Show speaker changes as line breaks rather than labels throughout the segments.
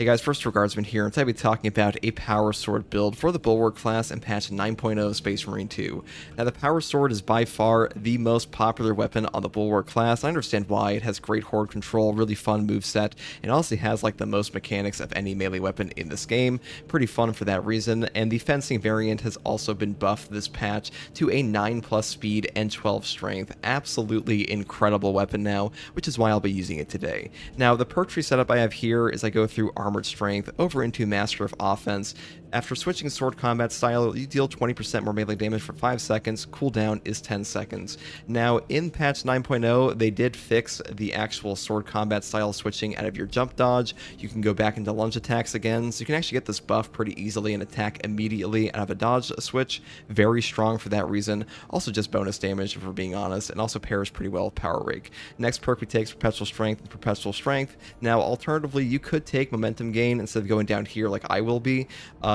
Hey guys, first regardsman here, and today I'll be talking about a power sword build for the Bulwark class and patch 9.0 Space Marine 2. Now the power sword is by far the most popular weapon on the Bulwark class. I understand why. It has great horde control, really fun moveset, and honestly has like the most mechanics of any melee weapon in this game. Pretty fun for that reason, and the fencing variant has also been buffed this patch to a 9+ speed and 12 strength. Absolutely incredible weapon now, which is why I'll be using it today. Now the perk tree setup I have here is I go through Armored Strength over into Master of Offense. After switching sword combat style, you deal 20% more melee damage for 5 seconds, cooldown is 10 seconds. Now, in patch 9.0, they did fix the actual sword combat style switching out of your jump dodge. You can go back into lunge attacks again, so you can actually get this buff pretty easily and attack immediately out of a dodge switch. Very strong for that reason. Also just bonus damage, if we're being honest, and also pairs pretty well with Power Rake. Next perk we take is Perpetual Strength and Perpetual Strength. Now, alternatively, you could take Momentum Gain instead of going down here like I will be,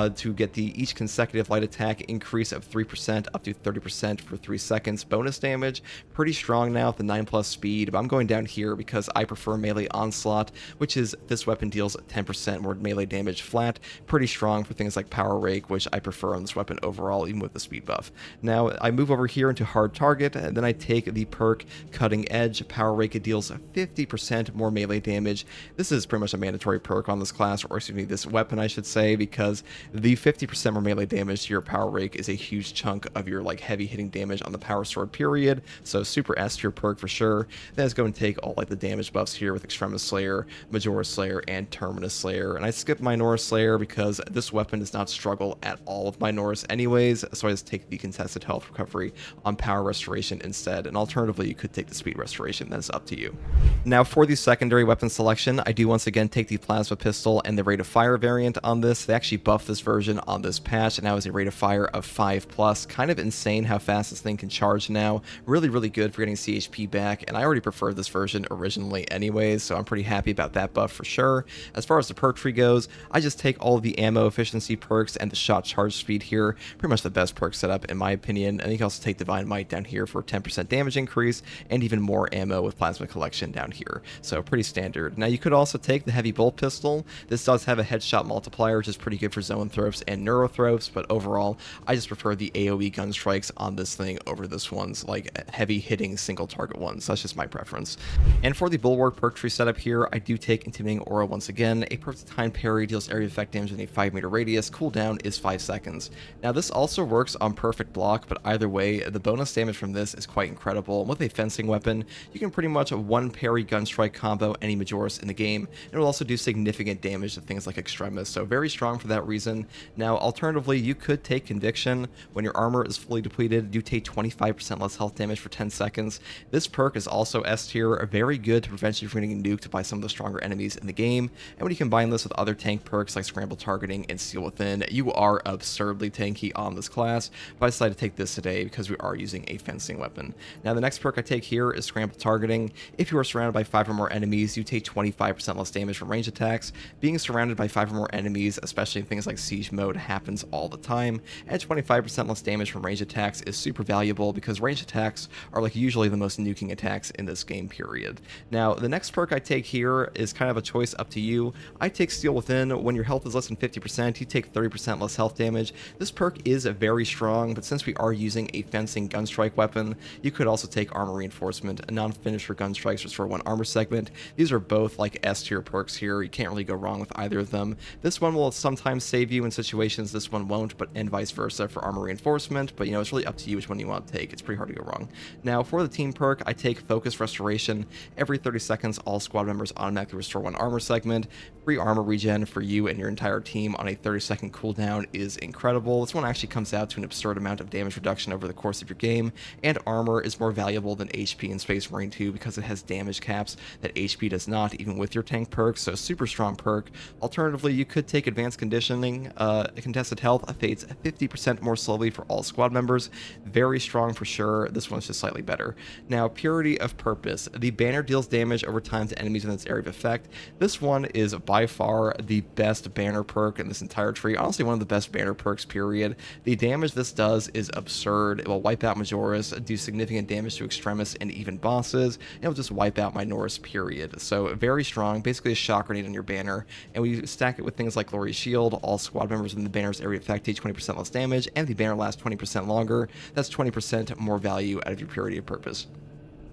to get the each consecutive light attack increase of 3% up to 30% for 3 seconds bonus damage. Pretty strong now with the 9+ speed, but I'm going down here because I prefer Melee Onslaught, which is this weapon deals 10% more melee damage flat. Pretty strong for things like Power Rake, which I prefer on this weapon overall, even with the speed buff. Now, I move over here into Hard Target, and then I take the perk Cutting Edge. Power Rake, it deals 50% more melee damage. This is pretty much a mandatory perk on this class, or excuse me, this weapon I should say, because the 50% more melee damage to your Power Rake is a huge chunk of your like heavy hitting damage on the Power Sword period, so super S tier perk for sure. Then it's going to take all like the damage buffs here with Extremis Slayer, Majora Slayer, and Terminus Slayer, and I skip Minoru Slayer because this weapon does not struggle at all with Minoru anyways, so I just take the contested health recovery on Power Restoration instead, and alternatively you could take the Speed Restoration. That's up to you. Now for the secondary weapon selection, I do once again take the Plasma Pistol and the Rate of Fire variant on this. They actually buffed this version on this patch, and now is a rate of fire of 5+. Kind of insane how fast this thing can charge now. Really good for getting CHP back, and I already preferred this version originally anyways, so I'm pretty happy about that buff for sure. As far as the perk tree goes, I just take all of the ammo efficiency perks and the shot charge speed here. Pretty much the best perk setup in my opinion, and you can also take Divine Might down here for 10% damage increase, and even more ammo with Plasma Collection down here. So pretty standard. Now you could also take the Heavy Bolt Pistol. This does have a headshot multiplier, which is pretty good for zone throws and neurothropes, but overall I just prefer the AoE gun strikes on this thing over this one's like heavy hitting single target ones. That's just my preference. And for the Bulwark perk tree setup here, I do take Intimidating Aura once again. A perfect time parry deals area effect damage in a 5-meter radius. Cooldown is 5 seconds. Now this also works on Perfect Block, but either way the bonus damage from this is quite incredible. And with a fencing weapon, you can pretty much one parry gun strike combo any Majoris in the game. It will also do significant damage to things like Extremis, so very strong for that reason. Now alternatively, you could take Conviction. When your armor is fully depleted, you take 25% less health damage for 10 seconds. This perk is also S tier, very good to prevent you from getting nuked by some of the stronger enemies in the game. And when you combine this with other tank perks like Scramble Targeting and Steel Within, you are absurdly tanky on this class. But I decided to take this today because we are using a fencing weapon. Now the next perk I take here is Scramble Targeting. If you are surrounded by 5 or more enemies, you take 25% less damage from range attacks. Being surrounded by 5 or more enemies, especially in things like Siege mode, happens all the time, and 25% less damage from range attacks is super valuable because range attacks are like usually the most nuking attacks in this game period. Now the next perk I take here is kind of a choice up to you. I take Steel Within. When your health is less than 50%, you take 30% less health damage. This perk is very strong, but since we are using a fencing gunstrike weapon, you could also take Armor Reinforcement. A non-finisher gun strikes restore 1 armor segment. These are both like S tier perks here. You can't really go wrong with either of them. This one will sometimes save you in situations this one won't, and vice versa for Armor Reinforcement, but you know, it's really up to you which one you want to take. It's pretty hard to go wrong. Now for the team perk, I take Focus Restoration. Every 30 seconds, all squad members automatically restore 1 armor segment. Free armor regen for you and your entire team on a 30-second cooldown is incredible. This one actually comes out to an absurd amount of damage reduction over the course of your game, and armor is more valuable than HP in Space Marine 2 because it has damage caps that HP does not, even with your tank perks, so super strong perk. Alternatively, you could take Advanced Conditioning. Contested health fades 50% more slowly for all squad members. Very strong for sure. This one's just slightly better. Now, Purity of Purpose. The banner deals damage over time to enemies in its area of effect. This one is by by far the best banner perk in this entire tree. Honestly, one of the best banner perks, period. The damage this does is absurd. It will wipe out Majora's, do significant damage to Extremis and even bosses, and it will just wipe out Minoris, period. So very strong, basically a shock grenade on your banner, and we stack it with things like Glorious Shield. All squad members in the banner's area effect take 20% less damage, and the banner lasts 20% longer. That's 20% more value out of your purity of purpose.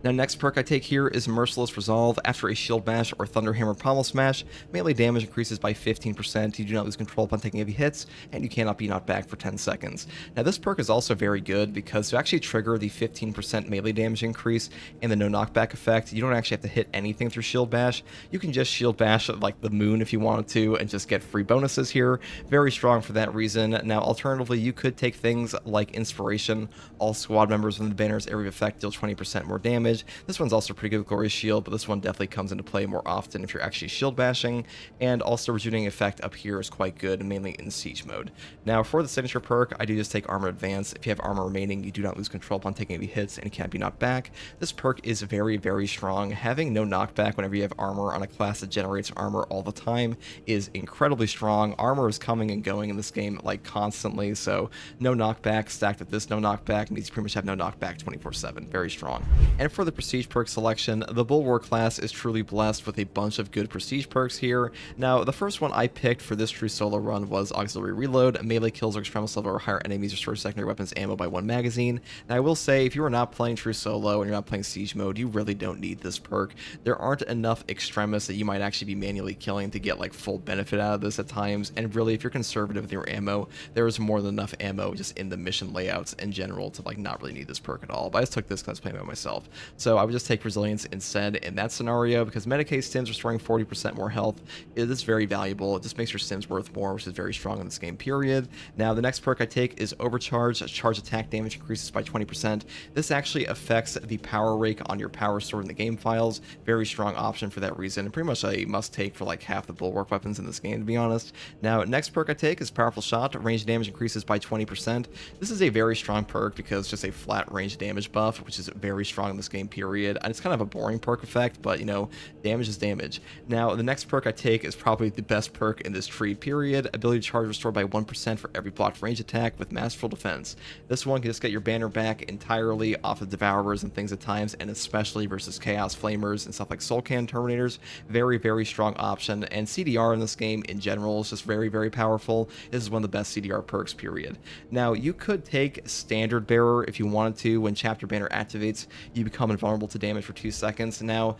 Now, next perk I take here is Merciless Resolve. After a Shield Bash or Thunderhammer Pommel Smash, melee damage increases by 15%, you do not lose control upon taking heavy hits, and you cannot be knocked back for 10 seconds. Now, this perk is also very good because to actually trigger the 15% melee damage increase and the no knockback effect, you don't actually have to hit anything through Shield Bash. You can just Shield Bash like the moon if you wanted to and just get free bonuses here. Very strong for that reason. Now, alternatively, you could take things like Inspiration. All squad members in the banner's area of effect deal 20% more damage. This one's also pretty good with Glorious Shield, but this one definitely comes into play more often if you're actually shield bashing, and also rejuvenating effect up here is quite good, mainly in siege mode. Now, for the signature perk, I do just take Armor Advance. If you have armor remaining, you do not lose control upon taking any hits, and you can't be knocked back. This perk is very, very strong. Having no knockback whenever you have armor on a class that generates armor all the time is incredibly strong. Armor is coming and going in this game like constantly, so no knockback stacked with this no knockback means you pretty much have no knockback 24/7. Very strong. And for the prestige perk selection, the Bulwark class is truly blessed with a bunch of good prestige perks here. Now, the first one I picked for this true solo run was Auxiliary Reload. Melee kills or extremis level or higher enemies restore secondary weapons ammo by 1 magazine. Now, I will say, if you are not playing true solo and you're not playing siege mode, you really don't need this perk. There aren't enough extremis that you might actually be manually killing to get like full benefit out of this at times, and really, if you're conservative with your ammo, there is more than enough ammo just in the mission layouts in general to like not really need this perk at all. But I just took this because I was playing by myself. So I would just take Resilience instead in that scenario, because Medicaid stims restoring 40% more health is very valuable. It just makes your stims worth more, which is very strong in this game, period. Now, the next perk I take is Overcharge. Charge attack damage increases by 20%. This actually affects the power rake on your power sword in the game files. Very strong option for that reason, and pretty much a must-take for like half the Bulwark weapons in this game, to be honest. Now, next perk I take is Powerful Shot. Range damage increases by 20%. This is a very strong perk because it's just a flat range damage buff, which is very strong in this game, period. And it's kind of a boring perk effect, but you know, damage is damage. Now, the next perk I take is probably the best perk in this tree, period. Ability to charge restored by 1% for every blocked range attack with Masterful Defense. This one can just get your banner back entirely off of Devourers and things at times, and especially versus Chaos Flamers and stuff like Soul Can Terminators. Very, very strong option, and CDR in this game in general is just very, very powerful. This is one of the best CDR perks, period. Now, you could take Standard Bearer if you wanted to. When Chapter Banner activates, you become invulnerable to damage for 2 seconds. Now,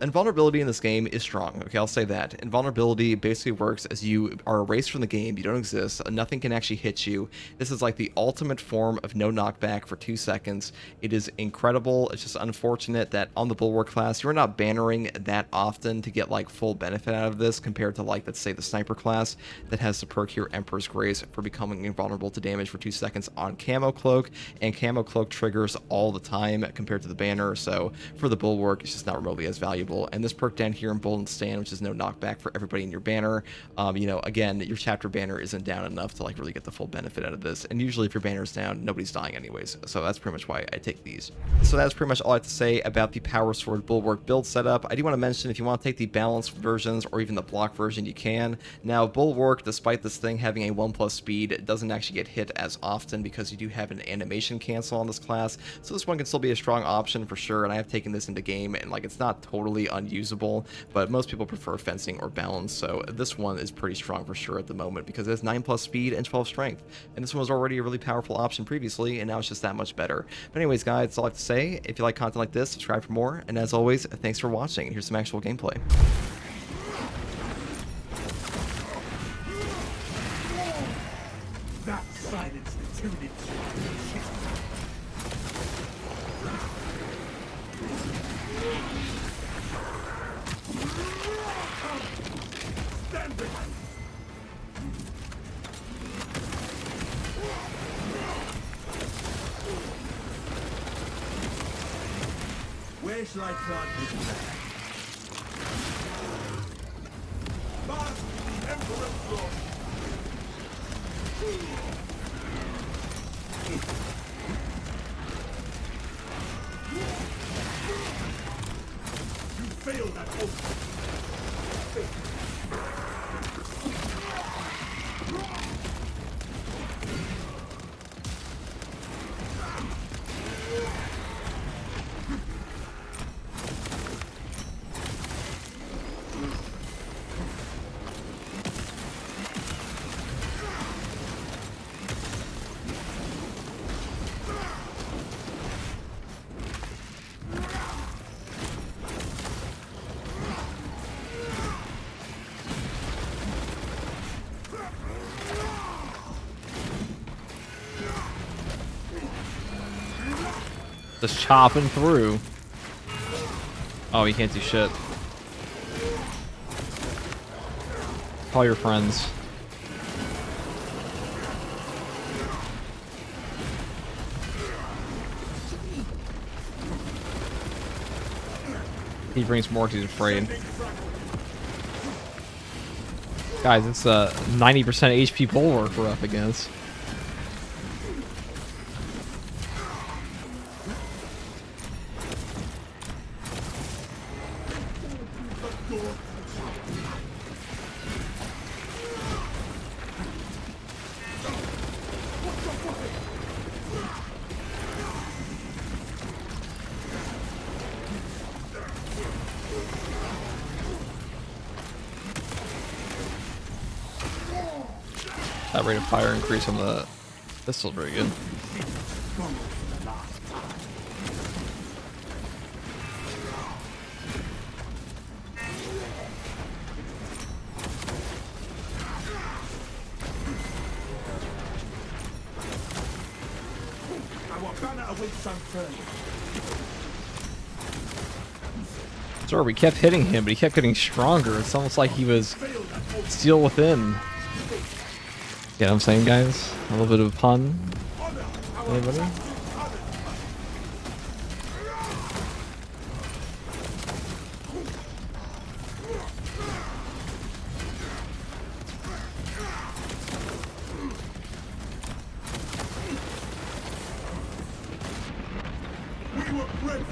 invulnerability in this game is strong. Okay, I'll say that. Invulnerability basically works as you are erased from the game, you don't exist, nothing can actually hit you. This is like the ultimate form of no knockback for 2 seconds. It is incredible. It's just unfortunate that on the Bulwark class, you're not bannering that often to get like full benefit out of this compared to like, let's say, the Sniper class that has the perk here, Emperor's Grace, for becoming invulnerable to damage for 2 seconds on Camo Cloak, and Camo Cloak triggers all the time compared to the banner, so for the Bulwark, it's just not remotely as valuable. And this perk down here in Bold and Stand, which is no knockback for everybody in your banner, you know, again, your chapter banner isn't down enough to like really get the full benefit out of this, and usually if your banner is down, nobody's dying anyways, so that's pretty much why I take these. So that's pretty much all I have to say about the Power Sword Bulwark build setup. I do want to mention, if you want to take the balanced versions or even the block version, you can. Now, Bulwark, despite this thing having a 1+ speed, it doesn't actually get hit as often because you do have an animation cancel on this class, so this one can still be a strong option for sure, and I have taken this into game, and like, it's not totally unusable, but most people prefer fencing or balance, so this one is pretty strong for sure at the moment because it has 9+ speed and 12 strength, and this one was already a really powerful option previously, and now it's just that much better. But anyways, guys, that's all I have to say. If you like content like this, subscribe for more, and as always, thanks for watching. Here's some actual gameplay.
That silence the timid. Stand behind. Where shall I plant this flag? March the Emperor's throne. You failed that oath.
Just chopping through. Oh, he can't do shit. Call your friends. He brings more to he's afraid. Guys, it's a 90% HP Bulwark we're up against. That rate of fire increase on the pistol's very good.
Our banner awaits unfurled.
Sure, we kept hitting him, but he kept getting stronger. It's almost like he was steel within. Get what I'm saying, guys? A little bit of a pun. Anybody?
We were bred.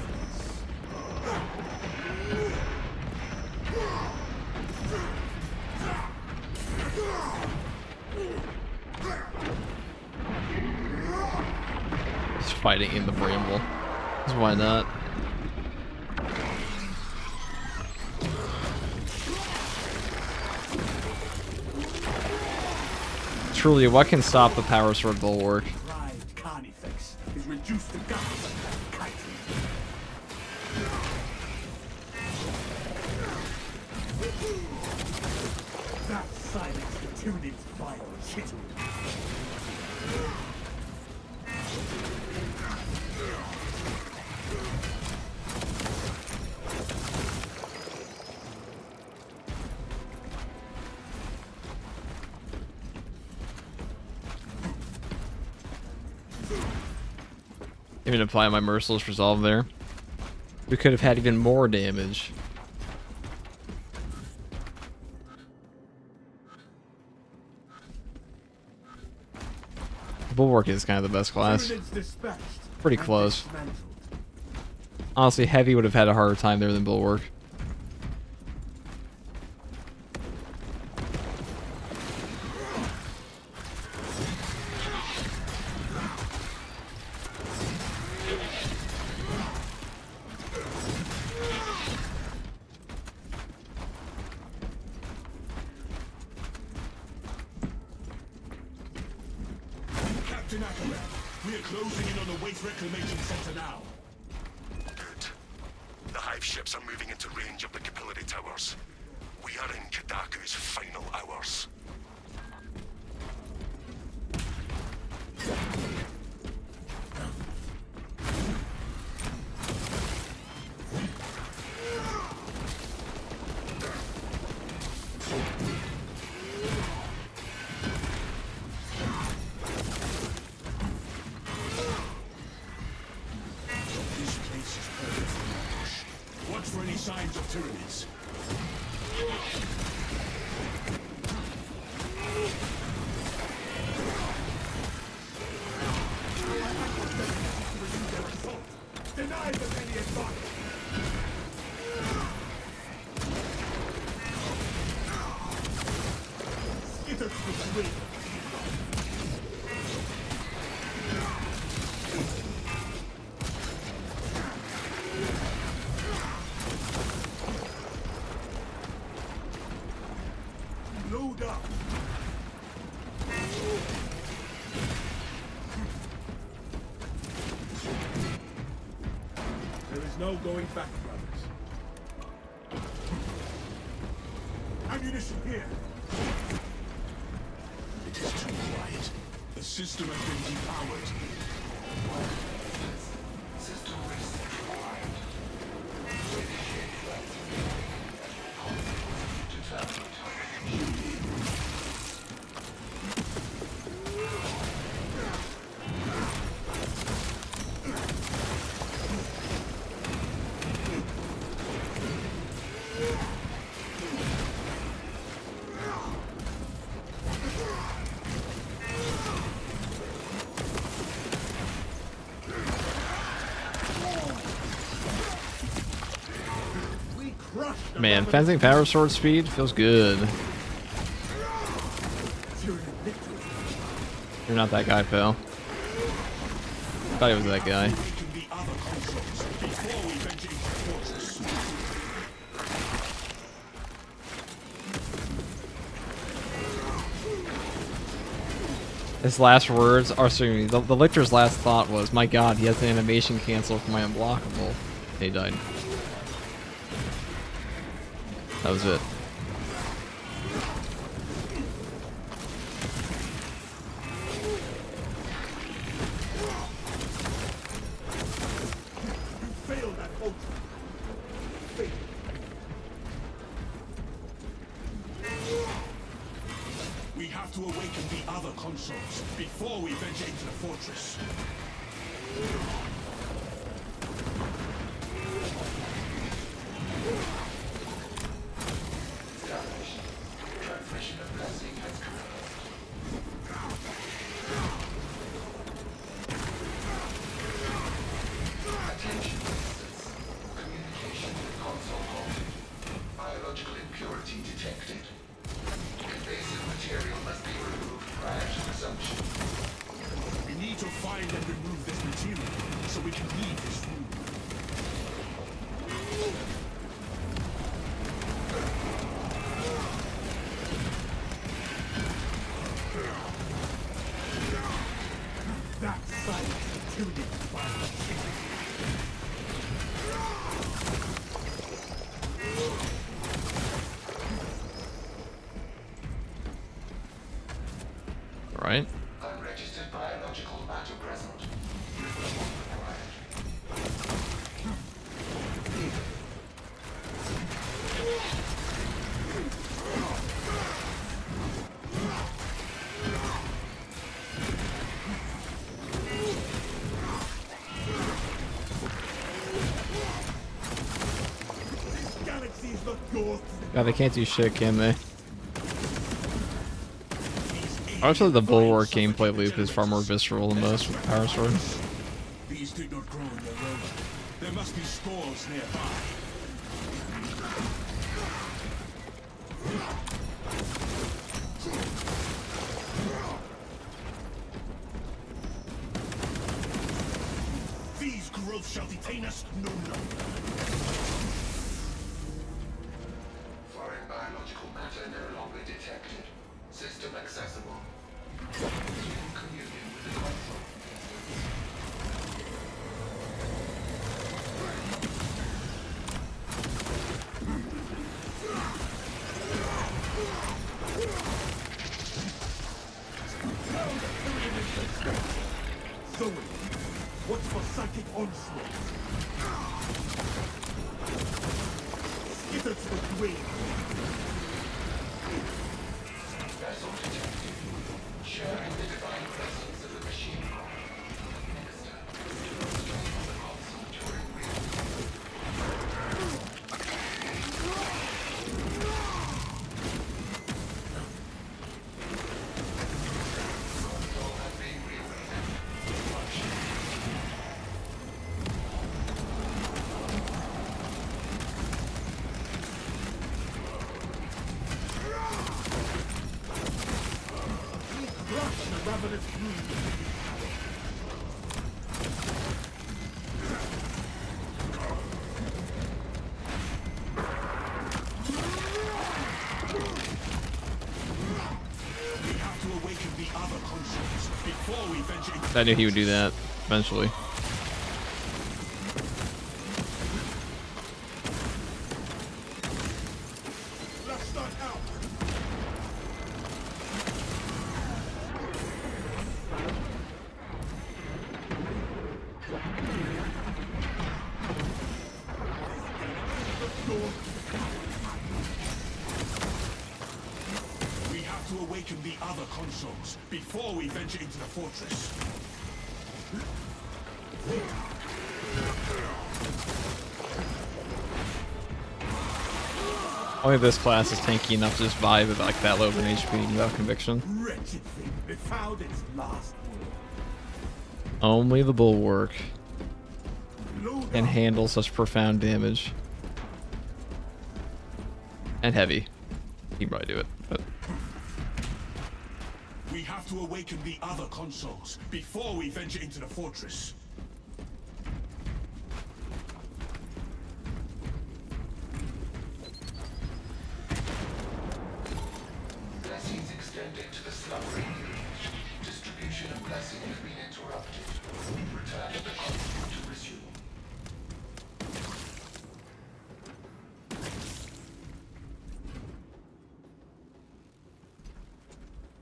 Just fighting in the bramble. 'Cause why not? Truly, what can stop the power sword Bulwark?
Pride Carnifex is reduced to dust. That silenced the Tyrannid's vile chitter.
Even apply my merciless resolve there. We could have had even more damage. Bulwark is kind of the best class.
Tyrannid's dispatched
Pretty
and
close.
dismantled.
Honestly, Heavy would have had a harder time there than Bulwark.
Captain Akarak, we are closing in on the waste reclamation center now.
Good. The hive ships are moving into range of the capillary towers. We are in Kadaku's final hours.
This place is perfect for an ambush. Watch for any signs of Tyrannid's. Deny them any advantage. Skitter to the swing. Load up. There is no going back, brothers. Ammunition here.
It is too quiet.
The system has been depowered.
System
Man, fencing power sword speed feels good. You're not that guy, pal. Thought he was that guy.
Awaken the other consoles before we venture into the fortress.
His last words are certainly the lictor's last thought was, "My God, he has an animation cancel for my unblockable." He died. That was it.
Failed that ultra. Failed. We have to awaken the other consoles before we venture into the fortress.
Attention, instance. Communication with console halted. Biological impurity detected. Invasive material must be removed prior to resumption.
We need to find and remove this material so we can leave this room. That silence too deep.
All right.
Unregistered biological matter present. Removal required.
This galaxy is not yours.
God, they can't do shit, can they? Actually, the Bulwark gameplay loop is far more visceral than most with the power sword.
These did not grow in their own. There must be stores nearby. These growths shall detain us no longer.
Foreign biological matter no longer detected. System accessible. Communion with the console.
So, what's for psychic onslaught? Skitter to the grave.
Vessel detected. Sharing the divine presence of the machine core. Minister. Strength of the console during real. Console has been reawakened. Function.
Crush the ravenous brood. We have to awaken the other consoles before we venture into
I knew he would do that eventually.
Let's start out. We have to awaken the other consoles before we venture into the fortress.
Only this class is tanky enough to just vibe at like that low of an HP without conviction.
Wretched thing, it found its last word.
Only the Bulwark
Load
can
up.
handle such profound damage. And heavy. He can probably do it, but
We have to awaken the other consoles before we venture into the fortress.
Blessings extended to the slumbering village. Distribution of blessing has been interrupted. Return to the console to resume.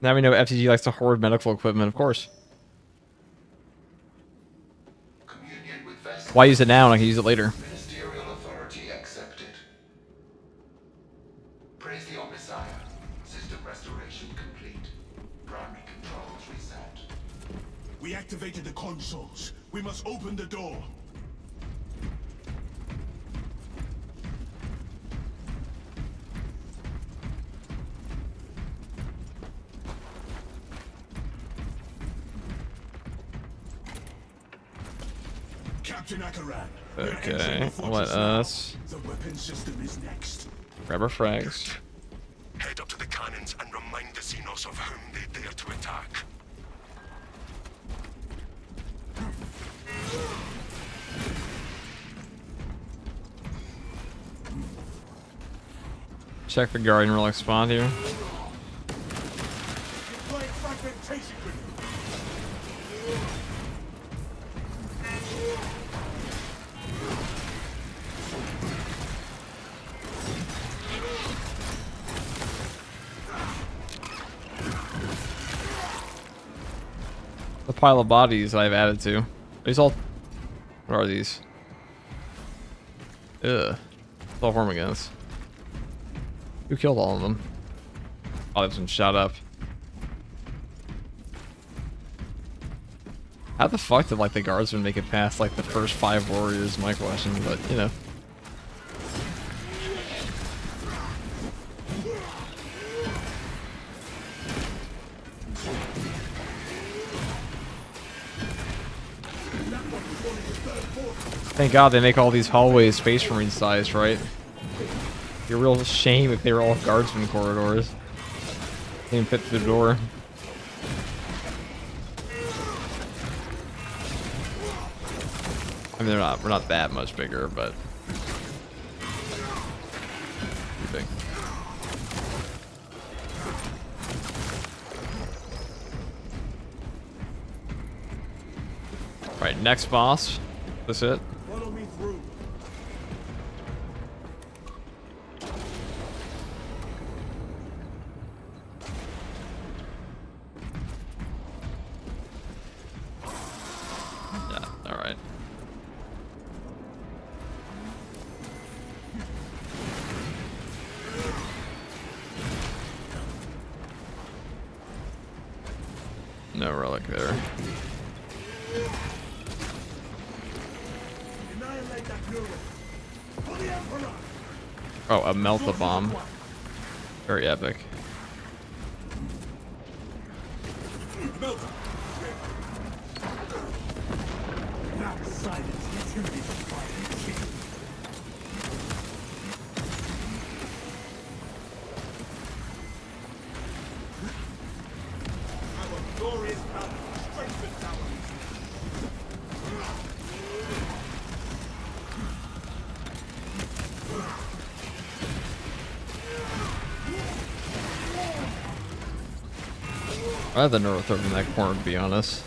now we know FTG likes to hoard medical equipment, of course.
Communion with vessel.
Why use it now and I can use it later?
Ministerial authority accepted. Praise the Omnissiah. System restoration complete. Primary controls reset.
We activated the consoles. We must open the door. Captain Akaran. we're entering
Okay,
the
let
fortress now.
us
The weapon system is next.
grab our frags.
Head up to the cannons and remind the Xenos of whom they dare to attack.
Check for Guardian Relic spawn here.
Deploy fragmentation grenade.
The pile of bodies I've added to. These all. What are these? Ugh. It's all Hormigans. Who killed all of them? Oh, they've been shot up. How the fuck did like the guardsmen make it past like the first 5 warriors? My question, but you know. Thank God they make all these hallways Space Marine sized, right? It'd be a real shame if they were all guardsman corridors. Can't fit through the door. I mean, we're not that much bigger, but pretty big. All right, next boss. That's it.
Follow me through.
Yeah. All right. No relic there.
Annihilate that neuron. For the Emperor.
Oh, a melt the bomb. Very epic.
Melt. That silence intimidates my king. Our glorious power, strengthen power.
I have the Neurotherm in that corner, to be honest.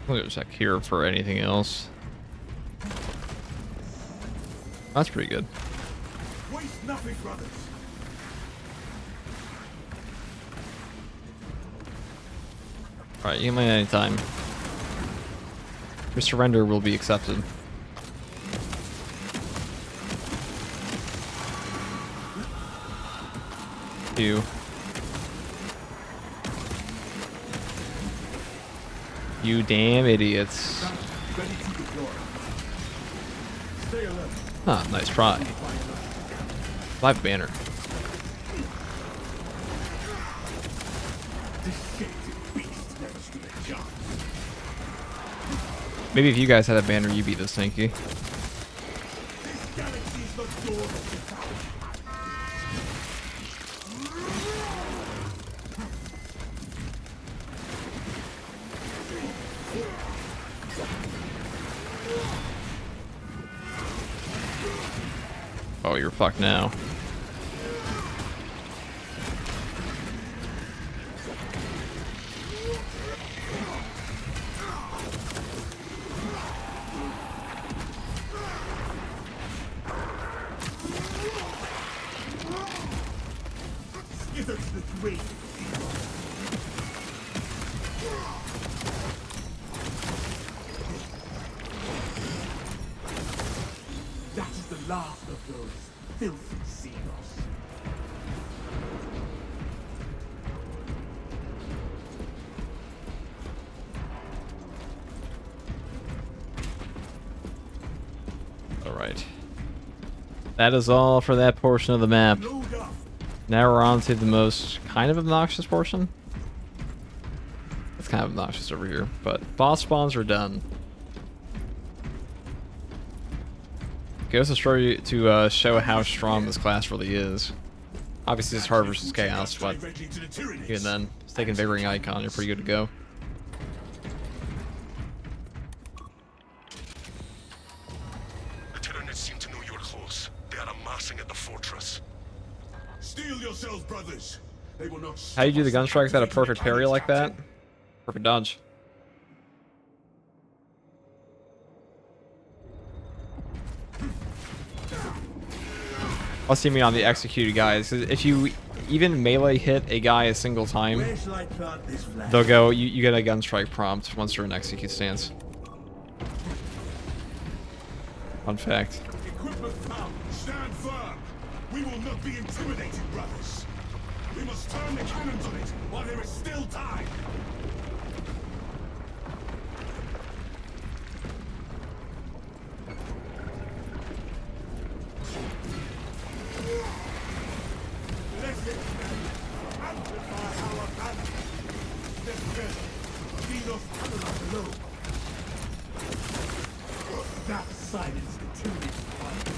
I'll go check here for anything else. That's pretty good.
Waste nothing, brothers.
Alright, you can land anytime. Your surrender will be accepted. You. You damn idiots.
Ready to deploy. Stay alert.
Ah, nice try. Live banner.
This shaped beast never stood a chance.
Maybe if you guys had a banner, you'd be this tanky.
This galaxy's the door of the tower.
Oh, you're fucked now.
Skither to the grave. That is the last of those filthy seagulls.
Alright. That is all for that portion of the map.
Load up.
Now we're on to the most kind of obnoxious portion. It's kind of obnoxious over here, but boss spawns are done. Goes to show how strong this class really is. Obviously it's hard versus chaos, but
Directly to the Tyranids.
even then, just take Invigorating Icon, you're pretty good to go.
The Tyranids seem to know you're close. They are amassing at the fortress.
Steel yourselves, brothers. They will not.
How do you do the gun strikes at a perfect parry like that? Perfect dodge. I'll see me on the executed guys. If you even melee hit a guy a single time,
Where shall I plant this flag?
they'll go. You get a gun strike prompt once you're in execute stance. Fun fact.
Equipment found. Stand firm. We will not be intimidated, brothers. We must turn the cannons on it while there is still time. Let it amplify our banner. Defend. Venus cannon below. That silenced the Tyranids fire.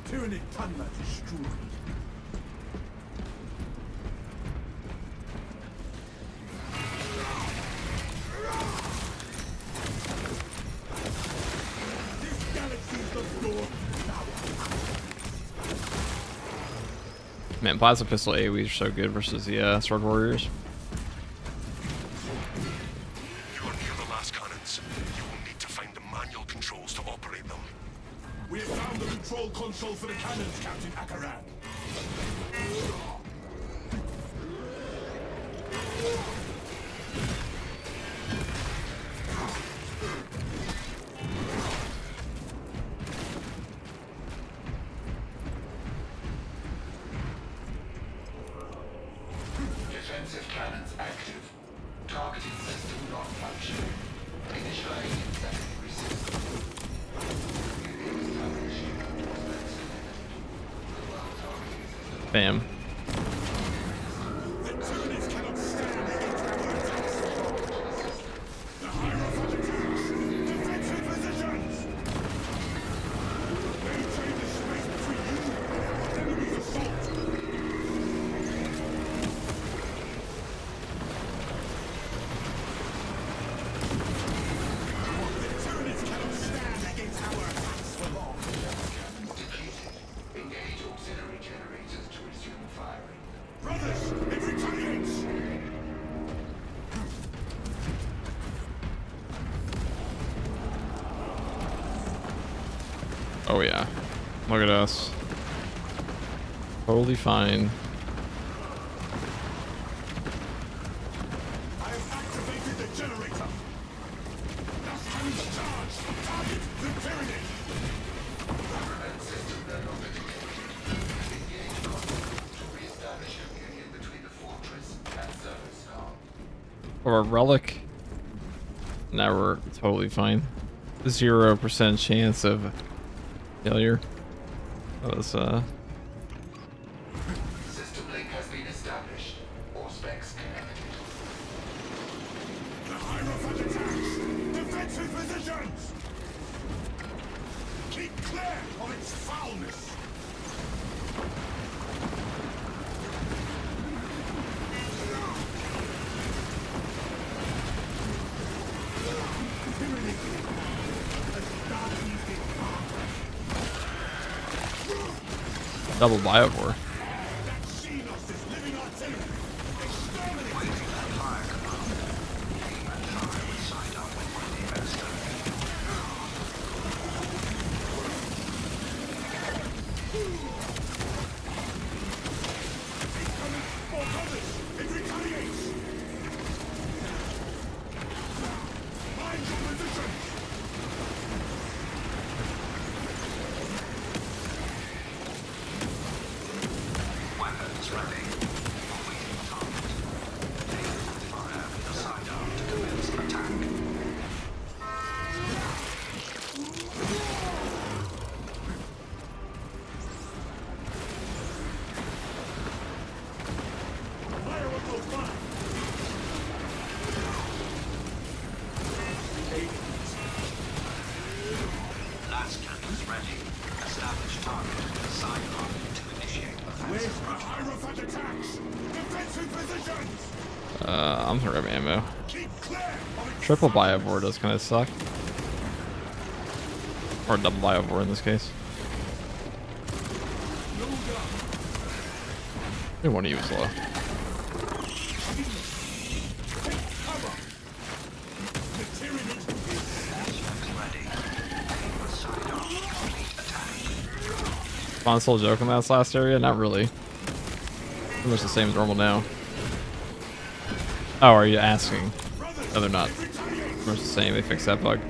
Tyranid Tanma destroyed. This galaxy's the door now.
Man, Plasma Pistol AoEs are so good versus the Sword Warriors.
You are near the last cannons. You will need to find the manual controls to operate them.
We have found the control console for the cannons, Captain Akaran.
Defensive cannons active. Targeting system not functioning. Initializing secondary system.
Bam.
The Tyranids cannot stand against our attacks. The Hierophant
Oh yeah. Look at us. Totally fine.
I have activated the generator. Gas cannons charged. Target the pyramid.
Government system no longer detected. Engage contact to reestablish union between the fortress and service com.
Or a relic. Now we're totally fine. 0% chance of failure. That was
System link has been established. All specs connected.
The Hierophant attacks. Defensive positions. Keep clear of its foulness.
double biovore.
Xenos is living artillery. Exterminate. Incoming for brothers. It retaliates. Mind your positions.
Weapons ready. Awaiting target. Data modifier with the sidearm to commence attack.
Fire will go by.
Last cannons ready. Establish target with the sidearm to initiate
Where's
offensive.
the Hierophant attacks? Defensive positions.
I'm gonna grab ammo.
Keep clear of its
Triple biovore does kind of suck. Or double biovore in this case. Maybe one of you is low.
cover. The Tyranid is
Aspects ready. Aim with sidearm. Complete attack.
Console joke in that last area? Not really. Pretty much the same as normal now. Oh, are you asking? No, they're not. Pretty much the same. They fixed that bug.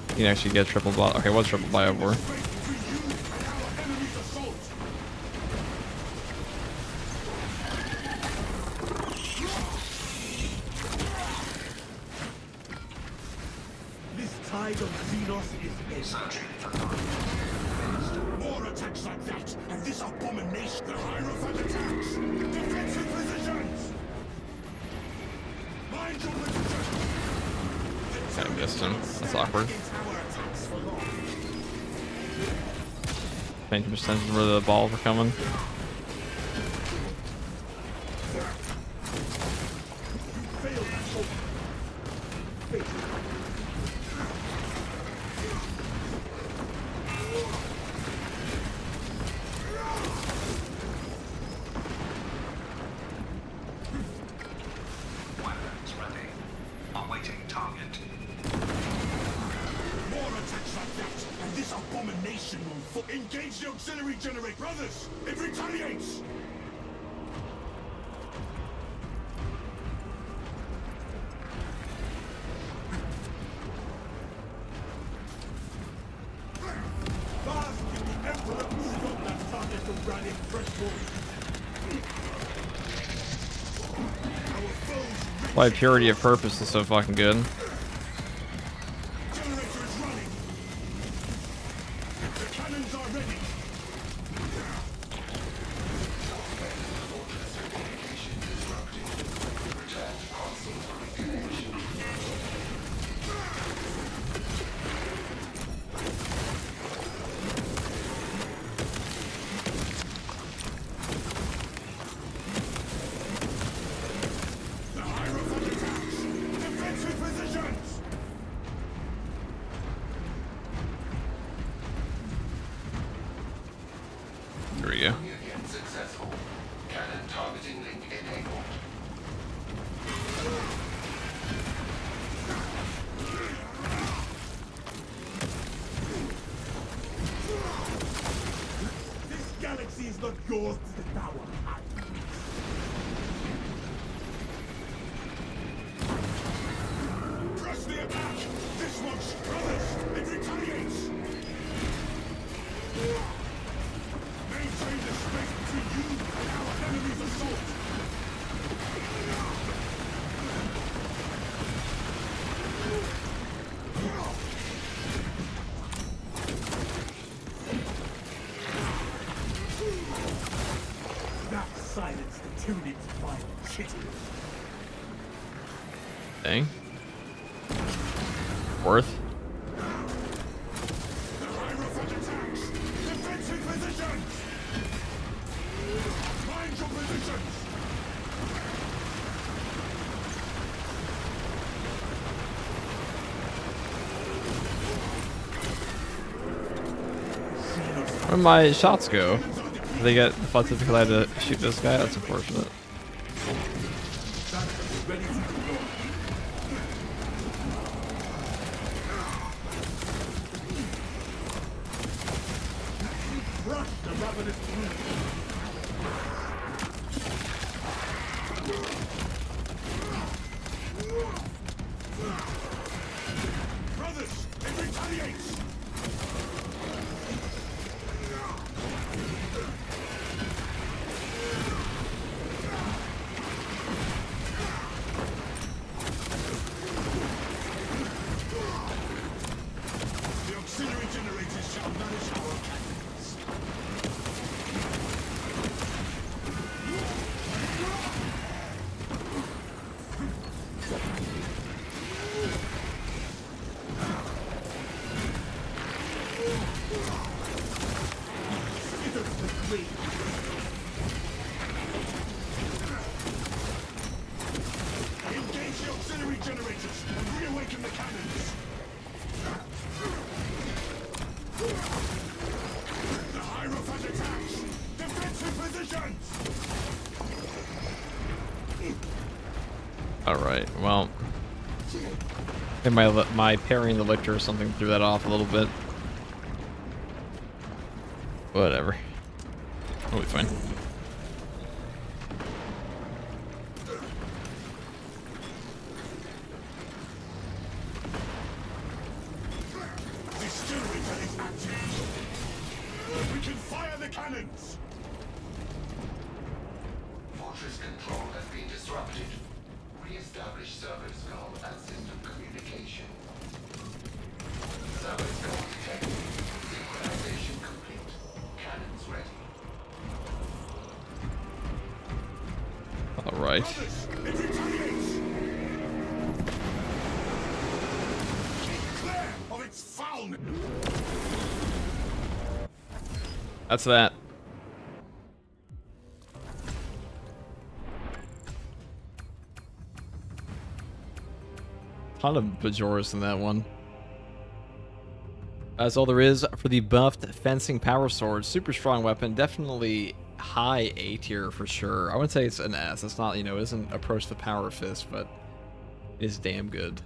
You can actually get triple bio. Okay, what's triple biovore?
between you and our enemy's assault. This tide of Xenos is
Searching for target.
more attacks like that, and this abomination. The Hierophant attacks. Defensive positions. Mind your positions.
I missed him. That's awkward.
Against our attacks for long.
Paying too much attention where the balls are coming.
Failed at hope.
Weapons ready. Awaiting target.
More attacks like that, and this abomination will engage the auxiliary generator. Brothers, it retaliates! Bask in the Emperor! Stop that target from running fresh water. Our foes
Why purity of purpose is so fucking good.
generator is running. The cannons are ready. The Hierophant attacks. Defensive position. silence the tyrannid's vile chitty.
Dang. Worth.
The Hierophant attacks! Defensive positions! Mind your positions!
Where did my shots go? Did they get deflected because I had to shoot this guy? That's unfortunate.
Ready to deploy. Crush the ravenous brood. Brothers, it retaliates! The auxiliary generators shall manage our cannons. Hither to the grave. Engage the auxiliary generators and reawaken the cannons. The Hierophant attacks! Defensive positions!
Alright, well. And my parrying the lictor or something threw that off a little bit. Whatever. We'll be fine.
This generator is active. We can fire the cannons!
Fortress control has been disrupted. Re-establish service call and system communication. Service call detected. Synchronization complete. Cannons ready.
Alright.
Brothers, it retaliates! Keep clear of its foulness!
That's that. Ton of Bajoras in that one. That's all there is for the buffed fencing power sword. Super strong weapon. Definitely high A tier for sure. I wouldn't say it's an S. It's not, you know, it doesn't approach the power fist, but it is damn good.